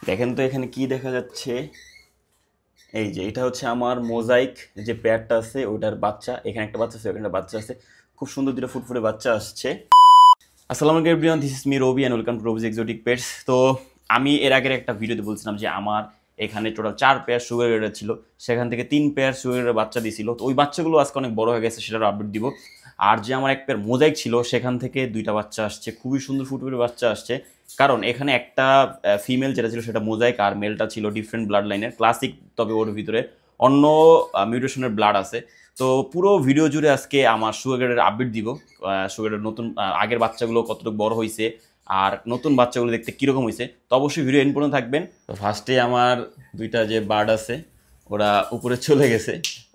দেখেন তো এখানে কি দেখা যাচ্ছে। এই যে এটা হচ্ছে আমার মোজাইক যে পেয়ারটা আছে ওইটার বাচ্চা। এখানে একটা বাচ্চা আছে, ওখানে একটা বাচ্চা আছে। খুব সুন্দর দুটো ফুটফুটে বাচ্চা আসছে। আসসালামু আলাইকুম everyone, this is me Robi and welcome to Robi's exotic pets. তো আমি এর আগের একটা ভিডিওতে বলছিলাম যে আমার এখানে টোটাল 4 পেয়ার সুগার রেডার ছিল, সেখান থেকে 3 পেয়ার সুগার রেডার বাচ্চা দিয়েছিল। তো ওই বাচ্চাগুলো আজকে অনেক বড় হয়ে গেছে, সেটার আপডেট দিব। আর যে আমার 1 পেয়ার মোজাইক ছিল সেখান থেকে 2টা বাচ্চা আসছে, খুবই সুন্দর ফুটফুটে বাচ্চা আসছে। কারণ এখানে একটা ফিমেল যেটা ছিল সেটা মোজাইক, আর মেলটা ছিল ডিফারেন্ট ব্লাড লাইনের ক্লাসিক, তবে ওর ভিতরে অন্য মিউটেশনের ব্লাড আছে। তো পুরো ভিডিও জুড়ে আজকে আমার সুগারের আপডেট দিব। সুগারের নতুন আগের বাচ্চাগুলো কতটুকু বড় হয়েছে আর নতুন বাচ্চাগুলো দেখতে কীরকম হয়েছে, তো অবশ্যই ভিডিও এন্ড পর্যন্ত থাকবেন। তো ফার্স্টে আমার 2টা যে বার্ড আছে ওরা উপরে চলে গেছে,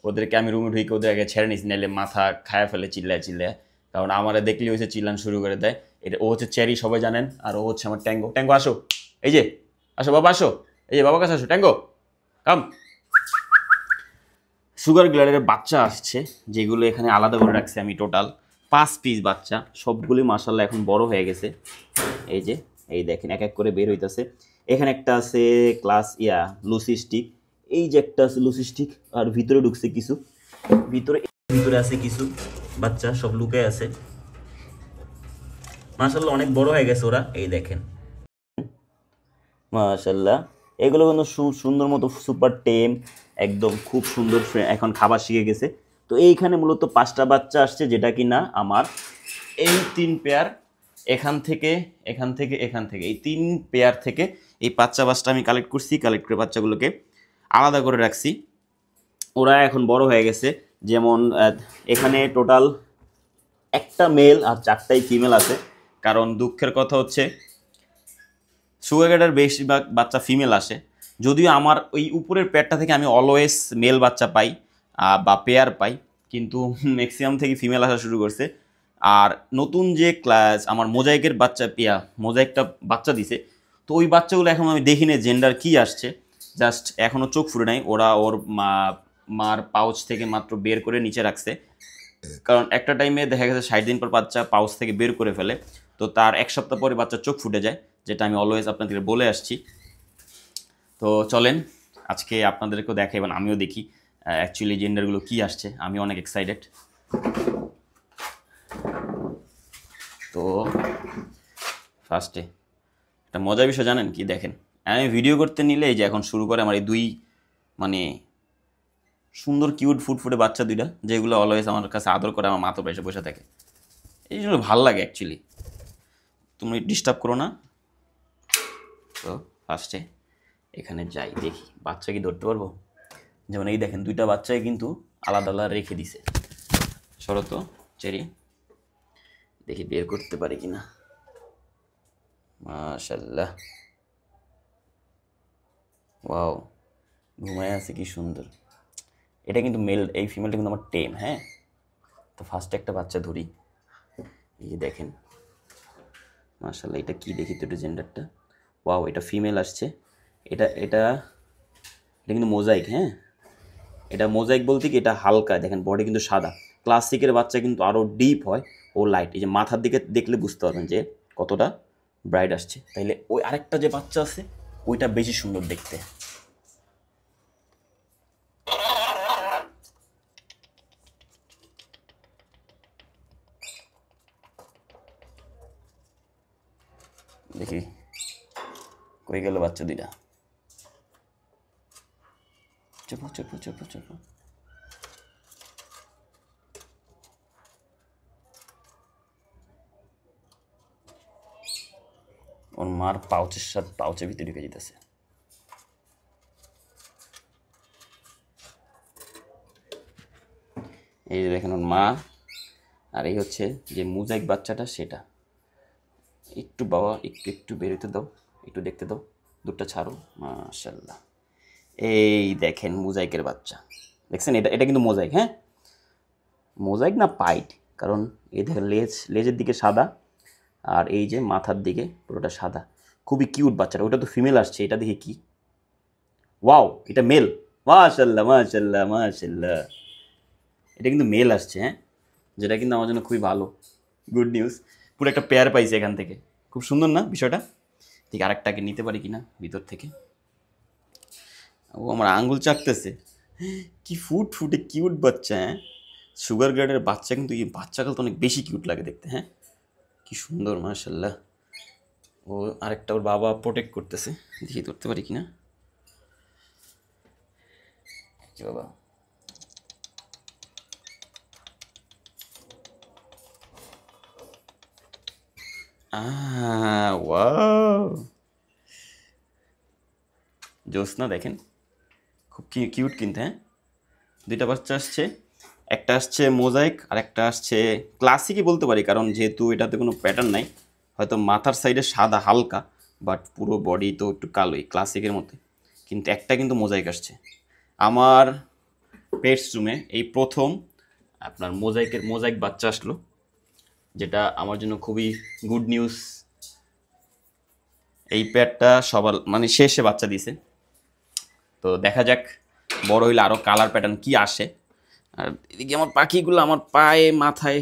ওদেরকে আমি রুমে ঢুকে ওদের আগে ছেড়ে নিয়েছি, নাহলে মাথা খায়া ফেলে চিল্লায় চিল্লায়। কারণ আমারে দেখলেই হয়েছে চিল্লান শুরু করে দেয়। এটা ও হচ্ছে চেরি, সবাই জানেন। আর ও হচ্ছে আমার ট্যাঙ্গো। ট্যাঙ্গো আসো, এই যে আসো বাবা, আসো, এই যে বাবার কাছে আসো ট্যাঙ্গো, কাম। সুগার গ্ল্যাডের বাচ্চা আসছে, যেগুলো এখানে আলাদা করে রাখছি আমি। টোটাল 5 পিস বাচ্চা, সবগুলি মাশাআল্লাহ এখন বড় হয়ে গেছে। এই যে এই দেখেন এক এক করে বের হইতেছে। এখানে একটা আছে ক্লাস লুসিস্টিক। এই যে একটা আছে লুসিস্টিক, আর ভিতরে ঢুকছে কিছু, ভিতরে ভিতরে আছে কিছু বাচ্চা, সব লুকে আছে। মাশাআল্লাহ অনেক বড় হয়ে গেছে ওরা, এই দেখেন মাশাআল্লাহ। এগুলো কিন্তু সুন্দর মতো সুপার টেম, একদম খুব সুন্দর, এখন খাবার শিখে গেছে। তো এইখানে মূলত 5টা বাচ্চা আসছে, যেটা কি না আমার এই 3 পেয়ার, এখান থেকে এখান থেকে এখান থেকে এই 3 পেয়ার থেকে এই বাচ্চা আমি কালেক্ট করছি। কালেক্ট করে বাচ্চাগুলোকে আলাদা করে রাখছি। ওরা এখন বড় হয়ে গেছে। যেমন এখানে টোটাল একটা মেল আর 4টাই ফিমেল আছে। কারণ দুঃখের কথা হচ্ছে সুগারগাডার বেশিরভাগ বাচ্চা ফিমেল আসে। যদিও আমার ওই উপরের পেয়ারটা থেকে আমি অলওয়েজ মেল বাচ্চা পাই বা পেয়ার পাই, কিন্তু ম্যাক্সিমাম থেকে ফিমেল আসা শুরু করছে। আর নতুন যে ক্লাস আমার মোজাইকের বাচ্চা মোজাইকটা বাচ্চা দিছে, তো ওই বাচ্চাগুলো এখন আমি দেখি না জেন্ডার কী আসছে। জাস্ট এখনও চোখ ফুটে নাই। ওরা ওর মার পাউচ থেকে মাত্র বের করে নিচে রাখছে। কারণ একটা টাইমে দেখা গেছে 60 দিন পর বাচ্চা পাউচ থেকে বের করে ফেলে, তো তার 1 সপ্তাহ পরে বাচ্চার চোখ ফুটে যায়, যেটা আমি অলওয়েজ আপনাদের বলে আসছি। তো চলেন আজকে আপনাদেরকেও দেখাই এবং আমিও দেখি অ্যাকচুয়ালি জেন্ডারগুলো কী আসছে। আমি অনেক এক্সাইটেড। তো ফার্স্টে একটা মজার বিষয় জানেন কি, দেখেন আমি ভিডিও করতে নিলে এই যে এখন শুরু করে আমার এই মানে সুন্দর কিউট ফুটফুটে বাচ্চা 2টা, যেগুলো অলওয়েজ আমার কাছে আদর করে আমার মাথা এসে বসে থাকে। এই জন্য ভালো লাগে অ্যাকচুয়ালি। তুমি ডিস্টার্ব করো না। তো ফার্স্টে এখানে যাই, দেখি বাচ্চা কি ধরতে পারবো। যেমন এই দেখেন 2টা বাচ্চাই কিন্তু আলাদা আলাদা রেখে দিছে। শরত চেরি, দেখি বের করতে পারি কিনা। মাশাআল্লাহ, ওয়াও, ঘুমায় আছে কি সুন্দর। এটা কিন্তু মেল, এই ফিমেলটা কিন্তু আমার টেম। হ্যাঁ, তো ফার্স্টে একটা বাচ্চা ধরি। এই যে দেখেন মাশাআল্লাহ, এটা কি দেখি তো, এটা জেন্ডারটা। ওয়াও, এটা ফিমেল আসছে। এটা এটা এটা কিন্তু মোজাইক। হ্যাঁ, এটা মোজাইক বলতে কি, এটা হালকা, দেখেন বডি কিন্তু সাদা। ক্লাসিকের বাচ্চা কিন্তু আরও ডিপ হয় ও লাইট। এই যে মাথার দিকে দেখলে বুঝতে পারবেন যে কতটা ব্রাইট আসছে। তাইলে ওই আরেকটা যে বাচ্চা আছে ওইটা বেশি সুন্দর দেখতে। দেখি কই গেল বাচ্চা 2টা। চুপ চুপ চুপ চুপ। ওর মার পাউচের সাথে পাউচের ভিতরে ঢুকে যেতেছে। এই যে দেখেন ওর মা, আর এই হচ্ছে যে মোজাইক বাচ্চাটা সেটা। একটু বাবা একটু একটু বেরোতে দাও, একটু দেখতে দাও, 2টা ছাড়ো। মাশাআল্লাহ, এই দেখেন মোজাইকের বাচ্চা দেখছেন। এটা এটা কিন্তু মোজাইক। হ্যাঁ, মোজাইক না পাইট, কারণ এই দেখেন লেজের দিকে সাদা, আর এই যে মাথার দিকে পুরোটা সাদা। খুবই কিউট বাচ্চাটা। ওটা তো ফিমেল আসছে, এটা দেখি কি। ওয়াও, এটা মেল। মাশাআল্লাহ মাশাআল্লাহ মাশাআল্লাহ, এটা কিন্তু মেল আসছে। হ্যাঁ, যেটা কিন্তু আমার জন্য খুবই ভালো, গুড নিউজ। পুরো একটা পেয়ার পাইছে এখান থেকে। খুব সুন্দর না বিষয়টা। ঠিক আরেকটাকে নিতে পারি কিনা ভিতর থেকে। ও আমার আঙ্গুল চাটতেছে। কি ফুটে কিউট বাচ্চা, হ্যাঁ। সুগার গ্রেডের বাচ্চা, কিন্তু এই বাচ্চাকাল তো অনেক বেশি কিউট লাগে দেখতে, হ্যাঁ। কি সুন্দর, মাশাল্লাহ। ও আরেকটা ওর বাবা প্রোটেক্ট করতেছে, দেখি ধরতে পারি কিনা। কি বাবা, ওয়াও, জোসনা দেখেন, খুব কিউট কিন্তু, হ্যাঁ। দুইটা বাচ্চা আসছে, একটা আসছে মোজাইক আর একটা আসছে ক্লাসিকই বলতে পারি, কারণ যেহেতু এটাতে কোনো প্যাটার্ন নাই, হয়তো মাথার সাইডে সাদা হালকা, বাট পুরো বডি তো একটু কালোই ক্লাসিকের মধ্যে। কিন্তু একটা কিন্তু মোজাইক আসছে আমার পেটস রুমে, এই প্রথম আপনার মোজাইক বাচ্চা আসলো, যেটা আমার জন্য খুবই গুড নিউজ। এই পেয়ারটা সবার মানে শেষে বাচ্চা দিছে, তো দেখা যাক বড় হইলে আরও কালার প্যাটার্ন কি আসে। আর এদিকে আমার পাখিগুলো আমার পায়ে মাথায়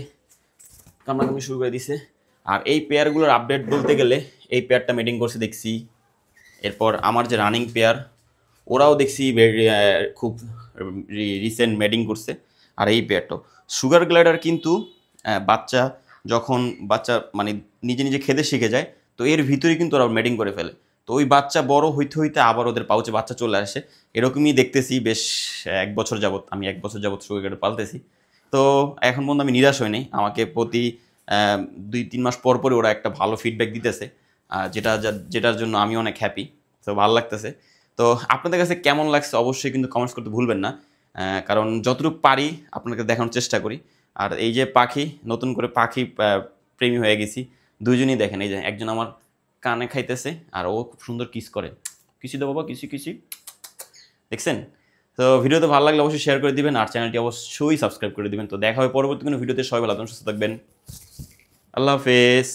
কামড়াকামড়ি শুরু করে দিছে। আর এই পেয়ারগুলোর আপডেট বলতে গেলে, এই পেয়ারটা মেটিং করছে দেখছি, এরপর আমার যে রানিং পেয়ার ওরাও দেখছি খুব রিসেন্ট মেটিং করছে। আর এই পেয়ারটাও সুগার গ্লাইডার কিন্তু বাচ্চা যখন মানে নিজে নিজে খেতে শিখে যায়, তো এর ভিতরে কিন্তু ওরা মেটিং করে ফেলে। তো ওই বাচ্চা বড় হইতে হইতে আবার ওদের পাউচে বাচ্চা চলে আসে, এরকমই দেখতেছি বেশ 1 বছর যাবত। আমি 1 বছর যাবত সুগার গ্লাইডার পালতেছি, তো এখন পর্যন্ত আমি নিরাশ হইনি। আমাকে প্রতি 2-3 মাস পর পরে ওরা একটা ভালো ফিডব্যাক দিতেছে, যেটার জন্য আমি অনেক হ্যাপি। তো ভালো লাগতেছে। তো আপনাদের কাছে কেমন লাগছে অবশ্যই কিন্তু কমেন্টস করতে ভুলবেন না, কারণ যতটুকু পারি আপনাকে দেখানোর চেষ্টা করি। আর এই যে পাখি, নতুন করে পাখি প্রেমী হয়ে গেছি। দুইজনই দেখেন, এই যে একজন আমার কানে খাইতেছে আর ও খুব সুন্দর কিস করে, কিসি দে বাবা, কিসি কিসি, দেখছেন। তো ভিডিওতে ভালো লাগলে অবশ্যই শেয়ার করে দিবেন, আর চ্যানেলটি অবশ্যই সাবস্ক্রাইব করে দিবেন। তো দেখা হবে পরবর্তী কোনো ভিডিওতে। সবাই ভালো থাকবেন, সুস্থ থাকবেন, আল্লাহ হাফেজ।